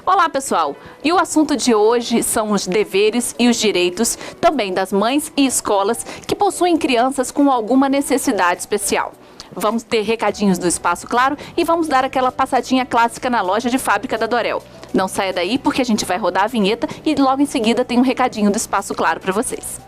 Olá, pessoal! E o assunto de hoje são os deveres e os direitos também das mães e escolas que possuem crianças com alguma necessidade especial. Vamos ter recadinhos do Espaço Claro e vamos dar aquela passadinha clássica na loja de fábrica da Dorel. Não saia daí porque a gente vai rodar a vinheta e logo em seguida tem um recadinho do Espaço Claro para vocês.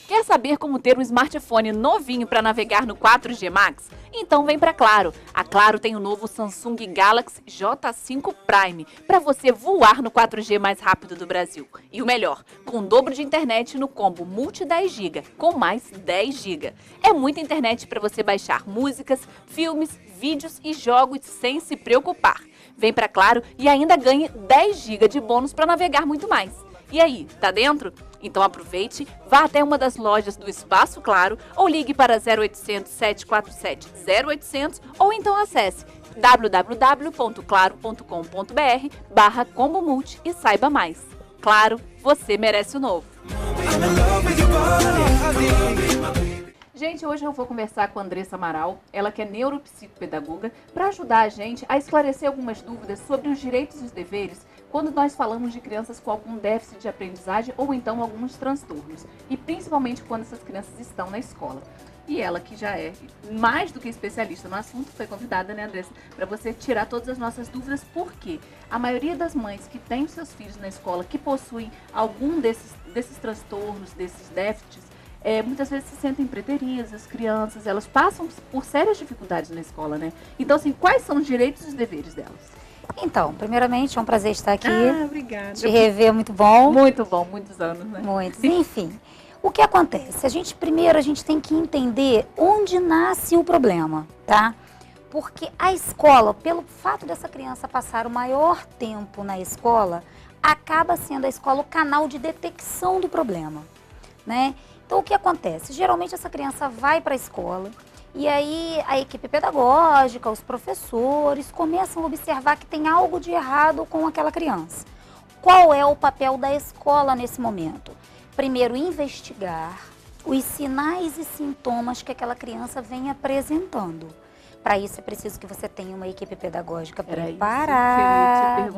Quer saber como ter um smartphone novinho para navegar no 4G Max? Então vem para Claro. A Claro tem o novo Samsung Galaxy J5 Prime para você voar no 4G mais rápido do Brasil. E o melhor, com o dobro de internet no combo Multi 10 GB com mais 10 GB. É muita internet para você baixar músicas, filmes, vídeos e jogos sem se preocupar. Vem para Claro e ainda ganhe 10 GB de bônus para navegar muito mais. E aí, tá dentro? Então aproveite, vá até uma das lojas do Espaço Claro ou ligue para 0800 747 0800 ou então acesse www.claro.com.br/combomulti e saiba mais. Claro, você merece o novo. Gente, hoje eu vou conversar com a Andressa Amaral, ela que é neuropsicopedagoga, para ajudar a gente a esclarecer algumas dúvidas sobre os direitos e os deveres quando nós falamos de crianças com algum déficit de aprendizagem ou então alguns transtornos, e principalmente quando essas crianças estão na escola. E ela, que já é mais do que especialista no assunto, foi convidada, né, Andressa, para você tirar todas as nossas dúvidas, porque a maioria das mães que têm seus filhos na escola, que possuem algum desses transtornos, desses déficits, muitas vezes se sentem preteridas, as crianças, elas passam por sérias dificuldades na escola, né? Então, assim, quais são os direitos e os deveres delas? Então, primeiramente, é um prazer estar aqui. Obrigada. Te rever, muito bom. Muito bom, muitos anos, né? Muitos. Enfim, o que acontece? Primeiro a gente tem que entender onde nasce o problema, tá? Porque a escola, pelo fato dessa criança passar o maior tempo na escola, acaba sendo a escola o canal de detecção do problema, né? Então, o que acontece? Geralmente essa criança vai para a escola e aí a equipe pedagógica, os professores começam a observar que tem algo de errado com aquela criança. Qual é o papel da escola nesse momento? Primeiro, investigar os sinais e sintomas que aquela criança vem apresentando. Para isso é preciso que você tenha uma equipe pedagógica preparada,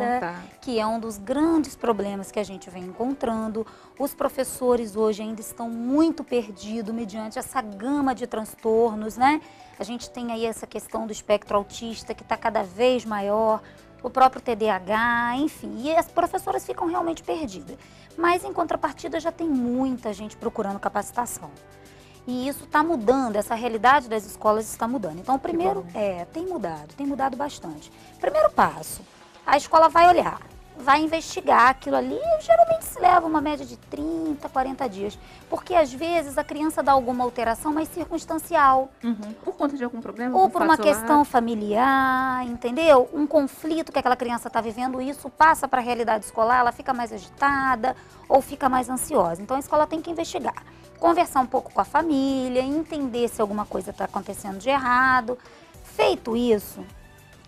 que é um dos grandes problemas que a gente vem encontrando. Os professores hoje ainda estão muito perdidos mediante essa gama de transtornos, né? A gente tem aí essa questão do espectro autista que está cada vez maior, o próprio TDAH, enfim, e as professoras ficam realmente perdidas. Mas em contrapartida já tem muita gente procurando capacitação. E isso está mudando, essa realidade das escolas está mudando. Então, o primeiro tem mudado bastante. Primeiro passo, a escola vai olhar, vai investigar aquilo ali, geralmente se leva uma média de 30, 40 dias. Porque às vezes a criança dá alguma alteração, mas circunstancial. Por conta de algum problema? Ou por uma questão familiar, entendeu? Um conflito que aquela criança está vivendo, isso passa para a realidade escolar, ela fica mais agitada ou fica mais ansiosa. Então, a escola tem que investigar. Conversar um pouco com a família, entender se alguma coisa está acontecendo de errado. Feito isso,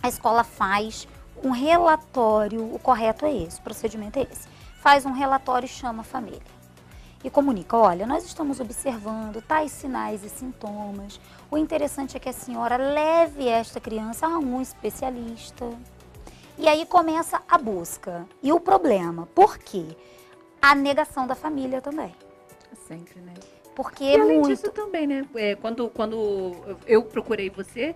a escola faz um relatório, o correto é esse, o procedimento é esse. Faz um relatório e chama a família. E comunica, olha, nós estamos observando tais sinais e sintomas. O interessante é que a senhora leve esta criança a um especialista. E aí começa a busca. E o problema, por quê? A negação da família também. Sempre, né? Porque e além disso também, né? Quando eu procurei você,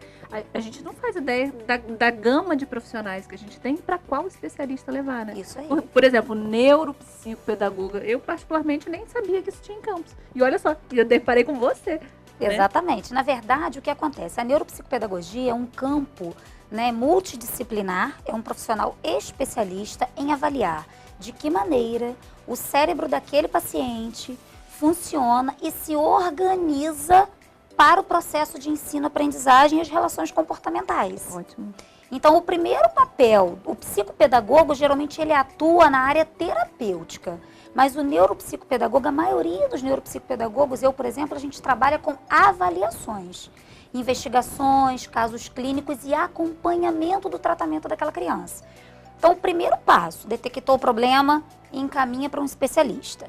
a gente não faz ideia da gama de profissionais que a gente tem para qual especialista levar, né? Isso aí. Por exemplo, neuropsicopedagoga. Eu particularmente nem sabia que isso tinha em Campos. E olha só, eu deparei com você. Exatamente. Né? Na verdade, o que acontece? A neuropsicopedagogia é um campo, né, multidisciplinar, é um profissional especialista em avaliar de que maneira o cérebro daquele paciente funciona e se organiza para o processo de ensino-aprendizagem e as relações comportamentais. Ótimo. Então, o primeiro papel, o psicopedagogo, geralmente ele atua na área terapêutica. Mas o neuropsicopedagogo, a maioria dos neuropsicopedagogos, eu, por exemplo, a gente trabalha com avaliações, investigações, casos clínicos e acompanhamento do tratamento daquela criança. Então, o primeiro passo, detectou o problema e encaminha para um especialista.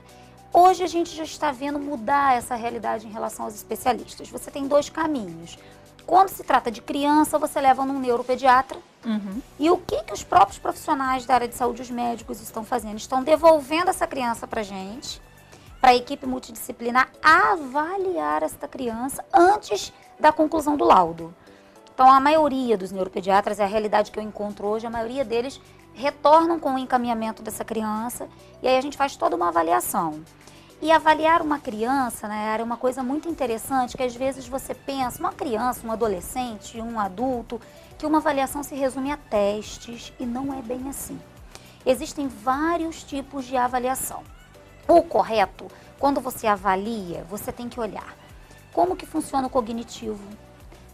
Hoje a gente já está vendo mudar essa realidade em relação aos especialistas. Você tem dois caminhos. Quando se trata de criança, você leva num neuropediatra. E o que os próprios profissionais da área de saúde, os médicos, estão fazendo? Estão devolvendo essa criança para a gente, para a equipe multidisciplinar avaliar esta criança antes da conclusão do laudo. Então, a maioria dos neuropediatras, é a realidade que eu encontro hoje, a maioria deles retornam com o encaminhamento dessa criança e aí a gente faz toda uma avaliação. E avaliar uma criança, né, é uma coisa muito interessante, que às vezes você pensa, uma criança, um adolescente, um adulto, que uma avaliação se resume a testes e não é bem assim. Existem vários tipos de avaliação. O correto, quando você avalia, você tem que olhar como que funciona o cognitivo.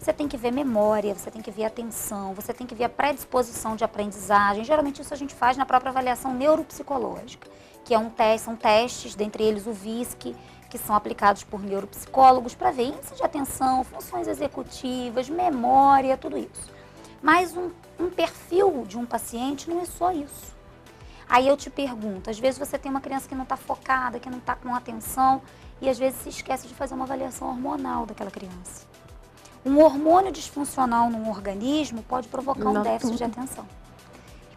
Você tem que ver memória, você tem que ver atenção, você tem que ver a predisposição de aprendizagem. Geralmente isso a gente faz na própria avaliação neuropsicológica, que é são testes, dentre eles o VISC, que são aplicados por neuropsicólogos para ver índice de atenção, funções executivas, memória, tudo isso. Mas um perfil de um paciente não é só isso. Aí eu te pergunto, às vezes você tem uma criança que não está focada, que não está com atenção, e às vezes se esquece de fazer uma avaliação hormonal daquela criança. Um hormônio disfuncional num organismo pode provocar um déficit de atenção.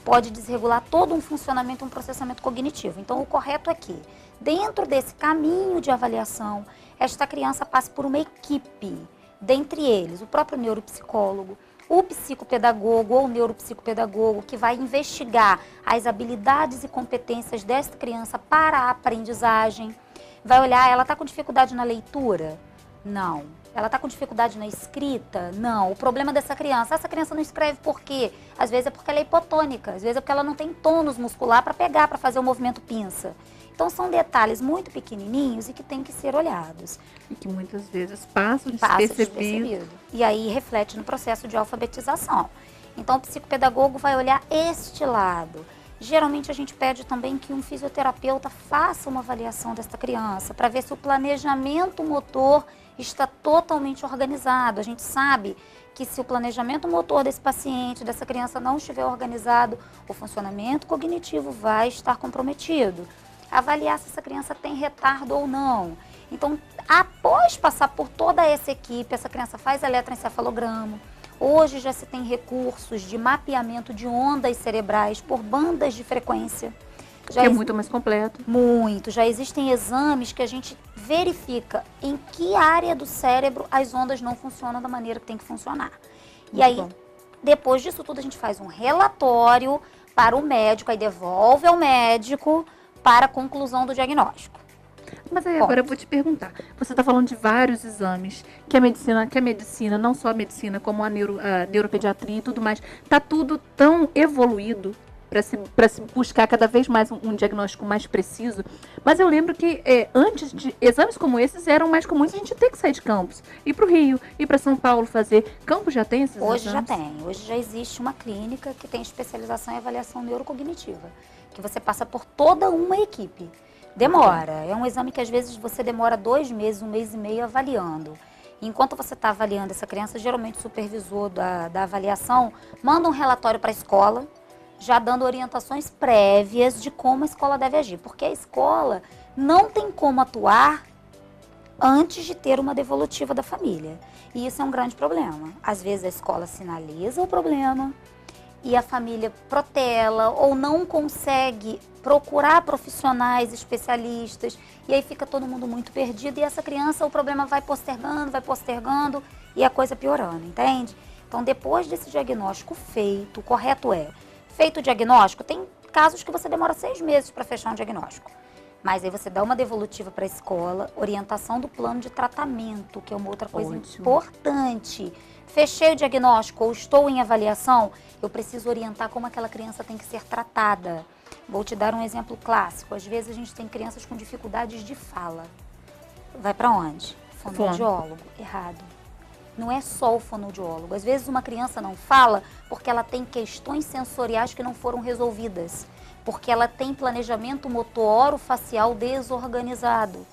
Pode desregular todo um funcionamento, um processamento cognitivo. Então, o correto é que, dentro desse caminho de avaliação, esta criança passe por uma equipe, dentre eles, o próprio neuropsicólogo, o psicopedagogo ou neuropsicopedagogo, que vai investigar as habilidades e competências desta criança para a aprendizagem. Vai olhar, ela está com dificuldade na leitura? Não. Ela está com dificuldade na escrita? Não. O problema dessa criança, essa criança não escreve por quê? Às vezes é porque ela é hipotônica, às vezes é porque ela não tem tônus muscular para pegar, para fazer o movimento pinça. Então são detalhes muito pequenininhos e que têm que ser olhados. E que muitas vezes passam despercebido. E aí reflete no processo de alfabetização. Então o psicopedagogo vai olhar este lado. Geralmente a gente pede também que um fisioterapeuta faça uma avaliação desta criança para ver se o planejamento motor está totalmente organizado. A gente sabe que se o planejamento motor desse paciente, dessa criança não estiver organizado, o funcionamento cognitivo vai estar comprometido. Avaliar se essa criança tem retardo ou não. Então, após passar por toda essa equipe, essa criança faz eletroencefalograma. Hoje já se tem recursos de mapeamento de ondas cerebrais por bandas de frequência. Que é muito mais completo. Muito. Já existem exames que a gente verifica em que área do cérebro as ondas não funcionam da maneira que tem que funcionar. E aí, depois disso tudo, a gente faz um relatório para o médico, aí devolve ao médico para a conclusão do diagnóstico. Mas aí agora eu vou te perguntar, você está falando de vários exames, que a medicina, não só a medicina, como a neuropediatria e tudo mais, está tudo tão evoluído para se buscar cada vez mais um diagnóstico mais preciso. Mas eu lembro que antes de exames como esses eram mais comuns a gente ter que sair de Campos, ir para o Rio, ir para São Paulo fazer. Campos já tem esses exames? Hoje já tem. Hoje já existe uma clínica que tem especialização em avaliação neurocognitiva, que você passa por toda uma equipe. Demora. É um exame que às vezes você demora 2 meses, 1 mês e meio avaliando. Enquanto você está avaliando essa criança, geralmente o supervisor da avaliação manda um relatório para a escola, já dando orientações prévias de como a escola deve agir. Porque a escola não tem como atuar antes de ter uma devolutiva da família. E isso é um grande problema. Às vezes a escola sinaliza o problema e a família protela ou não consegue procurar profissionais especialistas e aí fica todo mundo muito perdido e essa criança, o problema vai postergando e a coisa piorando, entende? Então, depois desse diagnóstico feito, o correto é, feito o diagnóstico, tem casos que você demora 6 meses para fechar um diagnóstico. Mas aí você dá uma devolutiva para a escola, orientação do plano de tratamento, que é uma outra coisa importante. Fechei o diagnóstico ou estou em avaliação, eu preciso orientar como aquela criança tem que ser tratada. Vou te dar um exemplo clássico. Às vezes a gente tem crianças com dificuldades de fala. Vai para onde? Fonoaudiólogo. Errado. Não é só o fonoaudiólogo. Às vezes uma criança não fala porque ela tem questões sensoriais que não foram resolvidas, porque ela tem planejamento motor orofacial desorganizado.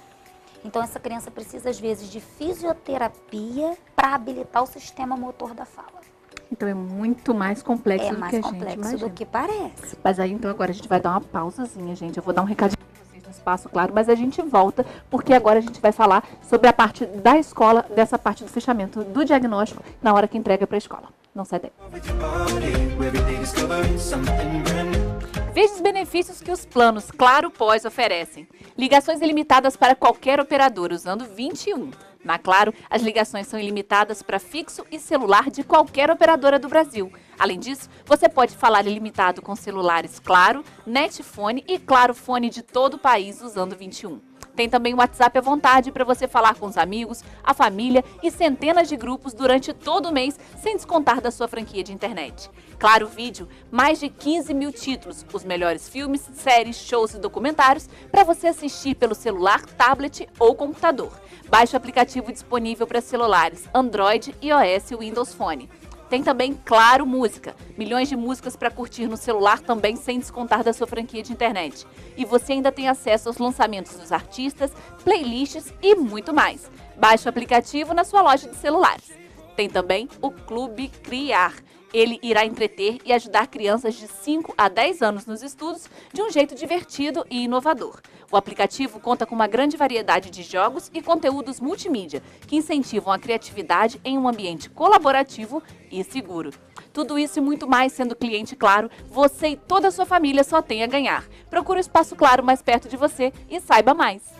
Então essa criança precisa às vezes de fisioterapia para habilitar o sistema motor da fala. Então é muito mais complexo do que a gente imagina. É mais complexo do que parece. Mas aí então agora a gente vai dar uma pausazinha, gente. Eu vou dar um recadinho para vocês no espaço, claro, mas a gente volta porque agora a gente vai falar sobre a parte da escola, dessa parte do fechamento do diagnóstico na hora que entrega para a escola. Não sai daí. Veja os benefícios que os planos Claro Pós oferecem. Ligações ilimitadas para qualquer operadora usando 21. Na Claro, as ligações são ilimitadas para fixo e celular de qualquer operadora do Brasil. Além disso, você pode falar ilimitado com celulares Claro, Netfone e Claro Fone de todo o país usando 21. Tem também o WhatsApp à vontade para você falar com os amigos, a família e centenas de grupos durante todo o mês, sem descontar da sua franquia de internet. Claro Vídeo, mais de 15 mil títulos, os melhores filmes, séries, shows e documentários para você assistir pelo celular, tablet ou computador. Baixe o aplicativo disponível para celulares Android, iOS e Windows Phone. Tem também Claro Música, milhões de músicas para curtir no celular também sem descontar da sua franquia de internet. E você ainda tem acesso aos lançamentos dos artistas, playlists e muito mais. Baixe o aplicativo na sua loja de celulares. Tem também o Clube Criar. Ele irá entreter e ajudar crianças de 5 a 10 anos nos estudos de um jeito divertido e inovador. O aplicativo conta com uma grande variedade de jogos e conteúdos multimídia que incentivam a criatividade em um ambiente colaborativo e seguro. Tudo isso e muito mais sendo cliente Claro, você e toda a sua família só tem a ganhar. Procure o Espaço Claro mais perto de você e saiba mais.